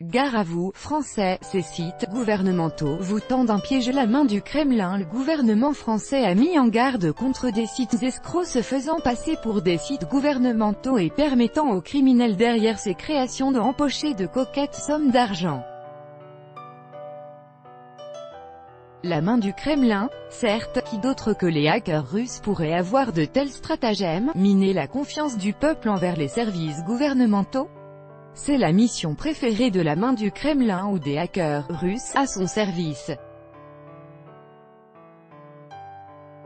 Gare à vous, Français, ces sites gouvernementaux vous tendent un piège. La main du Kremlin. Le gouvernement français a mis en garde contre des sites escrocs se faisant passer pour des sites gouvernementaux et permettant aux criminels derrière ces créations de empocher de coquettes sommes d'argent. La main du Kremlin, certes, qui d'autre que les hackers russes pourraient avoir de tels stratagèmes, miner la confiance du peuple envers les services gouvernementaux? C'est la mission préférée de la main du Kremlin ou des hackers russes à son service.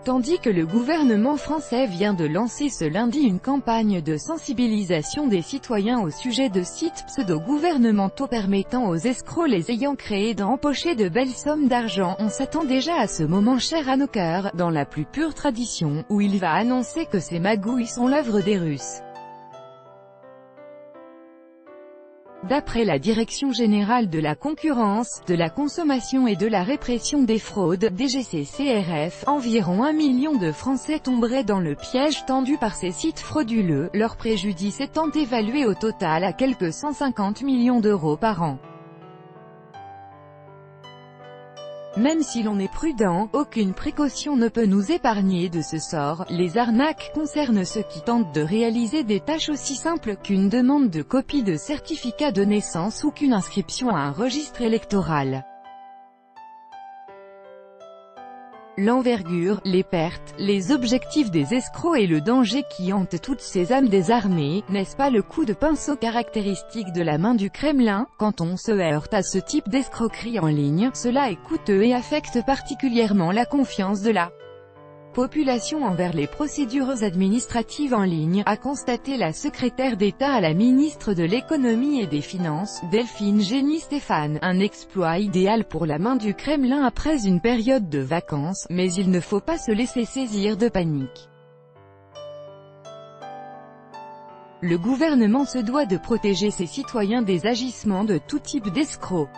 Tandis que le gouvernement français vient de lancer ce lundi une campagne de sensibilisation des citoyens au sujet de sites pseudo-gouvernementaux permettant aux escrocs les ayant créés d'empocher de belles sommes d'argent, on s'attend déjà à ce moment cher à nos cœurs, dans la plus pure tradition, où il va annoncer que ces magouilles sont l'œuvre des Russes. D'après la Direction générale de la concurrence, de la consommation et de la répression des fraudes, DGCCRF, environ 1 million de Français tomberaient dans le piège tendu par ces sites frauduleux, leur préjudice étant évalué au total à quelque 150 millions d'euros par an. Même si l'on est prudent, aucune précaution ne peut nous épargner de ce sort. Les arnaques concernent ceux qui tentent de réaliser des tâches aussi simples qu'une demande de copie de certificat de naissance ou qu'une inscription à un registre électoral. L'envergure, les pertes, les objectifs des escrocs et le danger qui hante toutes ces âmes désarmées, n'est-ce pas le coup de pinceau caractéristique de la main du Kremlin? Quand on se heurte à ce type d'escroquerie en ligne, cela est coûteux et affecte particulièrement la confiance de la population envers les procédures administratives en ligne, a constaté la secrétaire d'État à la ministre de l'Économie et des Finances, Delphine Gény-Stéphane. Un exploit idéal pour la main du Kremlin après une période de vacances, mais il ne faut pas se laisser saisir de panique. Le gouvernement se doit de protéger ses citoyens des agissements de tout type d'escrocs.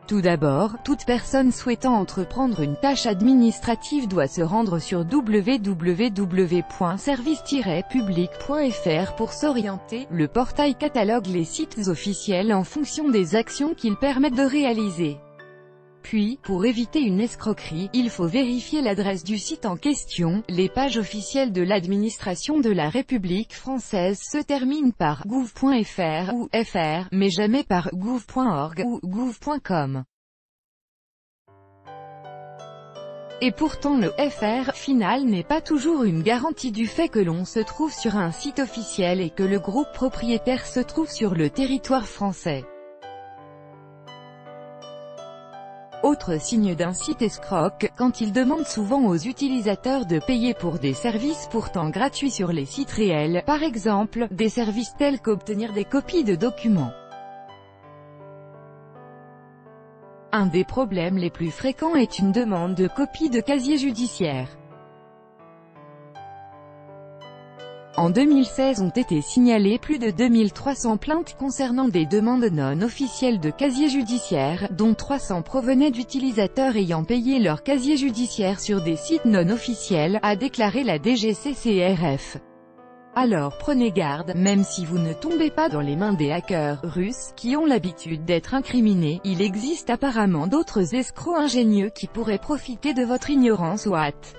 Tout d'abord, toute personne souhaitant entreprendre une tâche administrative doit se rendre sur www.service-public.fr pour s'orienter. Le portail catalogue les sites officiels en fonction des actions qu'ils permettent de réaliser. Puis, pour éviter une escroquerie, il faut vérifier l'adresse du site en question. Les pages officielles de l'administration de la République française se terminent par gouv.fr ou fr, mais jamais par gouv.org ou gouv.com. Et pourtant le FR final n'est pas toujours une garantie du fait que l'on se trouve sur un site officiel et que le groupe propriétaire se trouve sur le territoire français. Autre signe d'un site escroc, quand il demande souvent aux utilisateurs de payer pour des services pourtant gratuits sur les sites réels, par exemple, des services tels qu'obtenir des copies de documents. Un des problèmes les plus fréquents est une demande de copie de casier judiciaire. En 2016 ont été signalées plus de 2300 plaintes concernant des demandes non officielles de casier judiciaire, dont 300 provenaient d'utilisateurs ayant payé leur casier judiciaire sur des sites non officiels, a déclaré la DGCCRF. Alors prenez garde, même si vous ne tombez pas dans les mains des hackers russes, qui ont l'habitude d'être incriminés, il existe apparemment d'autres escrocs ingénieux qui pourraient profiter de votre ignorance ou hâte.